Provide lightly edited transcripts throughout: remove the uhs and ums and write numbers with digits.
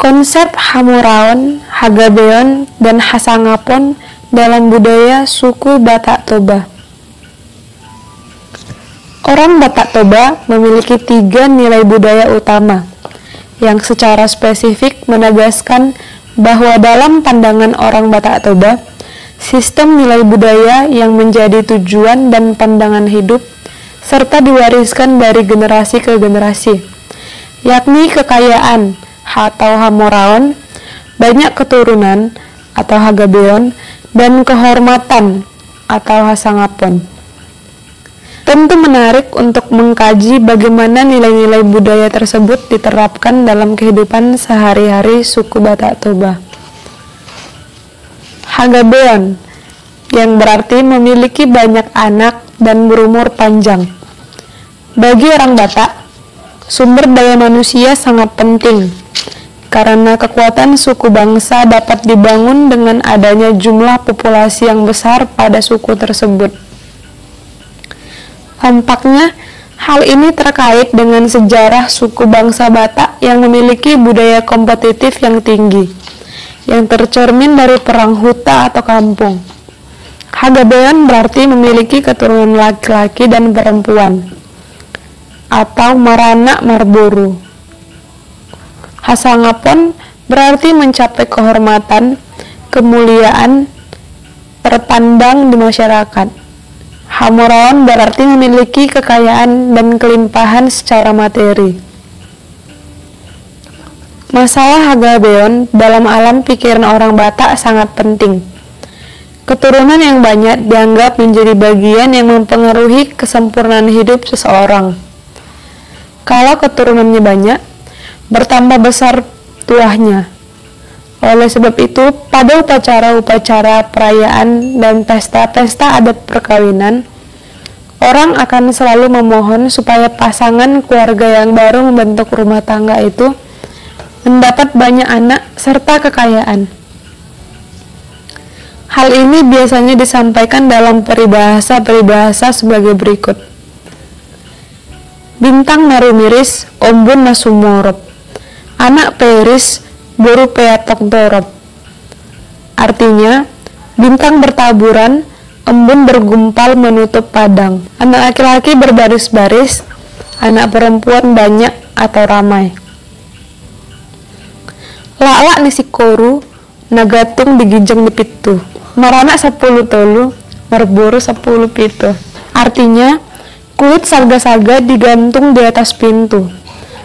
Konsep Hamoraon, Hagabeon, dan Hasangapon dalam budaya suku Batak Toba. Orang Batak Toba memiliki 3 nilai budaya utama yang secara spesifik menegaskan bahwa dalam pandangan orang Batak Toba, sistem nilai budaya yang menjadi tujuan dan pandangan hidup serta diwariskan dari generasi ke generasi, yakni kekayaan atau Hamoraon, banyak keturunan atau Hagabeon, dan kehormatan atau Hasangapon. Tentu menarik untuk mengkaji bagaimana nilai-nilai budaya tersebut diterapkan dalam kehidupan sehari-hari suku Batak Toba. Hagabeon, yang berarti memiliki banyak anak dan berumur panjang. Bagi orang Batak, sumber daya manusia sangat penting, karena kekuatan suku bangsa dapat dibangun dengan adanya jumlah populasi yang besar pada suku tersebut. Tampaknya, hal ini terkait dengan sejarah suku bangsa Batak yang memiliki budaya kompetitif yang tinggi, yang tercermin dari perang huta atau kampung. Hagabeon berarti memiliki keturunan laki-laki dan perempuan, atau Marana Marboru. Hasangapon berarti mencapai kehormatan, kemuliaan, terpandang di masyarakat. Hamoraon berarti memiliki kekayaan dan kelimpahan secara materi. Masalah Hagabeon dalam alam pikiran orang Batak sangat penting. Keturunan yang banyak dianggap menjadi bagian yang mempengaruhi kesempurnaan hidup seseorang. Kalau keturunannya banyak, bertambah besar tuahnya. Oleh sebab itu, pada upacara-upacara perayaan dan pesta-pesta adat perkawinan, orang akan selalu memohon supaya pasangan keluarga yang baru membentuk rumah tangga itu mendapat banyak anak serta kekayaan. Hal ini biasanya disampaikan dalam peribahasa-peribahasa sebagai berikut. Bintang narumiris, ombun nasumorop. Anak peris, boru peatok torop. Artinya, bintang bertaburan, embun bergumpal menutup padang. Anak laki-laki berbaris-baris, anak perempuan banyak atau ramai. Lak-lak nisikoru, nagatung digijeng dipitu. Marana 10 tolu, merboru 10 pitu. Artinya, kulit saga-saga digantung di atas pintu.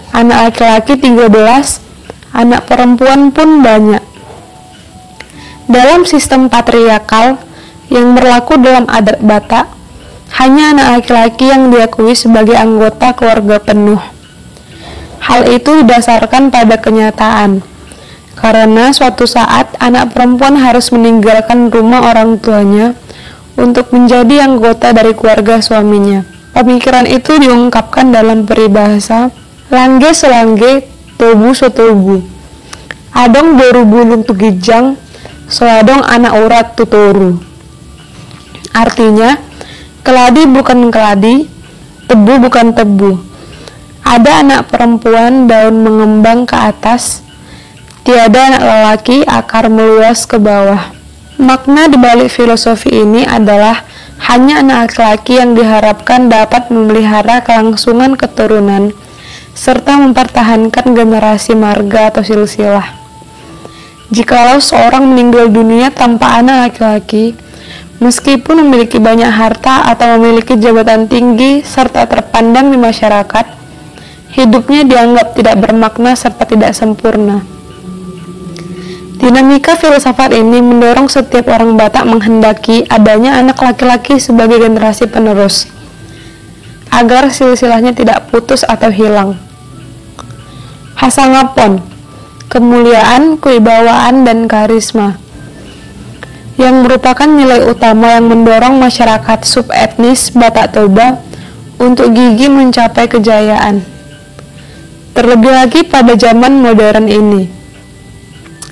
Anak laki-laki 13, anak perempuan pun banyak. Dalam sistem patriarkal yang berlaku dalam adat Batak, hanya anak laki-laki yang diakui sebagai anggota keluarga penuh. Hal itu didasarkan pada kenyataan, karena suatu saat anak perempuan harus meninggalkan rumah orang tuanya untuk menjadi anggota dari keluarga suaminya. Pemikiran itu diungkapkan dalam peribahasa, langge selangge, tobu sotobu. Adong boru bulung tugijang, soadong anak urat tutoru. Artinya, keladi bukan keladi, tebu bukan tebu. Ada anak perempuan daun mengembang ke atas, tiada anak lelaki akar meluas ke bawah. Makna dibalik filosofi ini adalah hanya anak laki-laki yang diharapkan dapat memelihara kelangsungan keturunan serta mempertahankan generasi marga atau silsilah. Jikalau seorang meninggal dunia tanpa anak laki-laki, meskipun memiliki banyak harta atau memiliki jabatan tinggi serta terpandang di masyarakat, hidupnya dianggap tidak bermakna serta tidak sempurna. Dinamika filsafat ini mendorong setiap orang Batak menghendaki adanya anak laki-laki sebagai generasi penerus, agar silsilahnya tidak putus atau hilang. Hasangapon, kemuliaan, kewibawaan, dan karisma, yang merupakan nilai utama yang mendorong masyarakat subetnis Batak Toba untuk gigih mencapai kejayaan. Terlebih lagi pada zaman modern ini,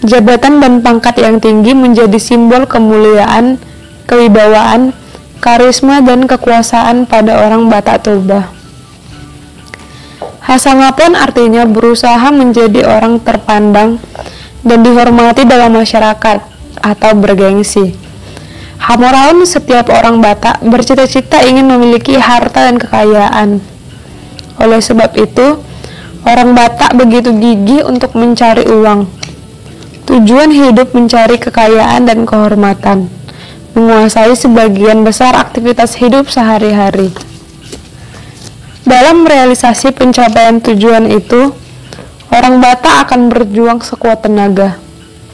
jabatan dan pangkat yang tinggi menjadi simbol kemuliaan, kewibawaan, karisma, dan kekuasaan pada orang Batak Toba. Hasangapon artinya berusaha menjadi orang terpandang dan dihormati dalam masyarakat atau bergengsi. Hamoraon setiap orang Batak bercita-cita ingin memiliki harta dan kekayaan. Oleh sebab itu, orang Batak begitu gigih untuk mencari uang. Tujuan hidup mencari kekayaan dan kehormatan, menguasai sebagian besar aktivitas hidup sehari-hari. Dalam realisasi pencapaian tujuan itu, orang Batak akan berjuang sekuat tenaga.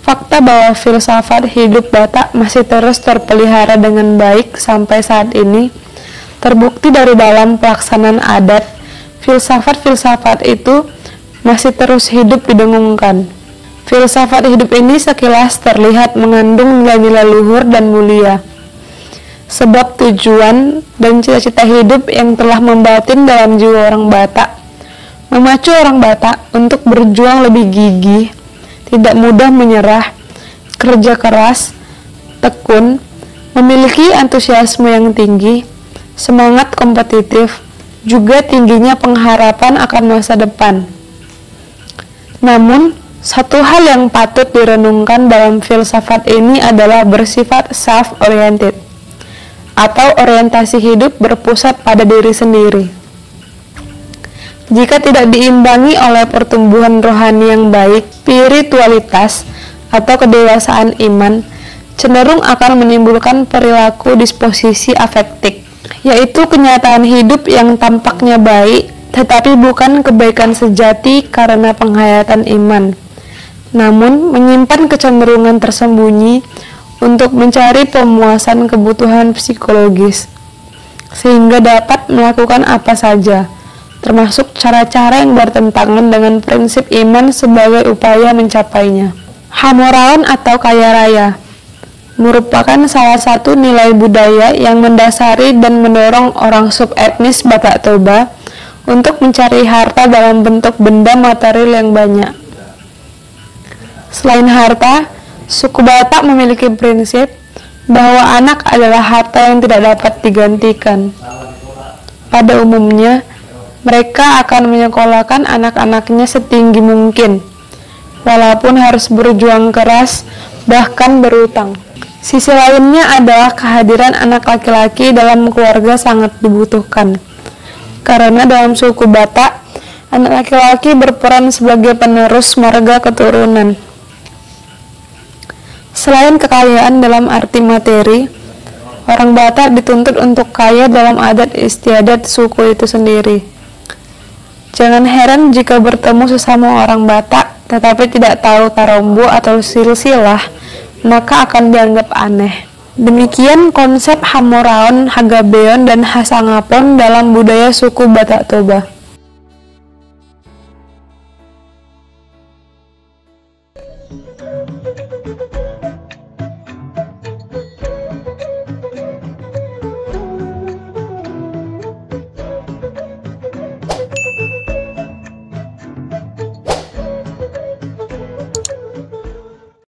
Fakta bahwa filsafat hidup Batak masih terus terpelihara dengan baik sampai saat ini terbukti dari dalam pelaksanaan adat. Filsafat-filsafat itu masih terus hidup didengungkan. Filsafat hidup ini sekilas terlihat mengandung nilai-nilai luhur dan mulia. Sebab tujuan dan cita-cita hidup yang telah membatin dalam jiwa orang Batak memacu orang Batak untuk berjuang lebih gigih, tidak mudah menyerah, kerja keras, tekun, memiliki antusiasme yang tinggi, semangat kompetitif, juga tingginya pengharapan akan masa depan. Namun, satu hal yang patut direnungkan dalam filsafat ini adalah bersifat self-oriented, atau orientasi hidup berpusat pada diri sendiri. Jika tidak diimbangi oleh pertumbuhan rohani yang baik, spiritualitas, atau kedewasaan iman, cenderung akan menimbulkan perilaku disposisi afektif, yaitu kenyataan hidup yang tampaknya baik, tetapi bukan kebaikan sejati karena penghayatan iman, namun menyimpan kecenderungan tersembunyi untuk mencari pemuasan kebutuhan psikologis, sehingga dapat melakukan apa saja, termasuk cara-cara yang bertentangan dengan prinsip iman sebagai upaya mencapainya. Hamoraon atau kaya raya merupakan salah satu nilai budaya yang mendasari dan mendorong orang subetnis Batak Toba untuk mencari harta dalam bentuk benda material yang banyak. Selain harta, suku Batak memiliki prinsip bahwa anak adalah harta yang tidak dapat digantikan. Pada umumnya, mereka akan menyekolahkan anak-anaknya setinggi mungkin, walaupun harus berjuang keras, bahkan berutang. Sisi lainnya adalah kehadiran anak laki-laki dalam keluarga sangat dibutuhkan, karena dalam suku Batak, anak laki-laki berperan sebagai penerus marga keturunan. Selain kekayaan dalam arti materi, orang Batak dituntut untuk kaya dalam adat istiadat suku itu sendiri. Jangan heran jika bertemu sesama orang Batak tetapi tidak tahu tarombo atau silsilah, maka akan dianggap aneh. Demikian konsep Hamoraon, Hagabeon, dan Hasangapon dalam budaya suku Batak Toba.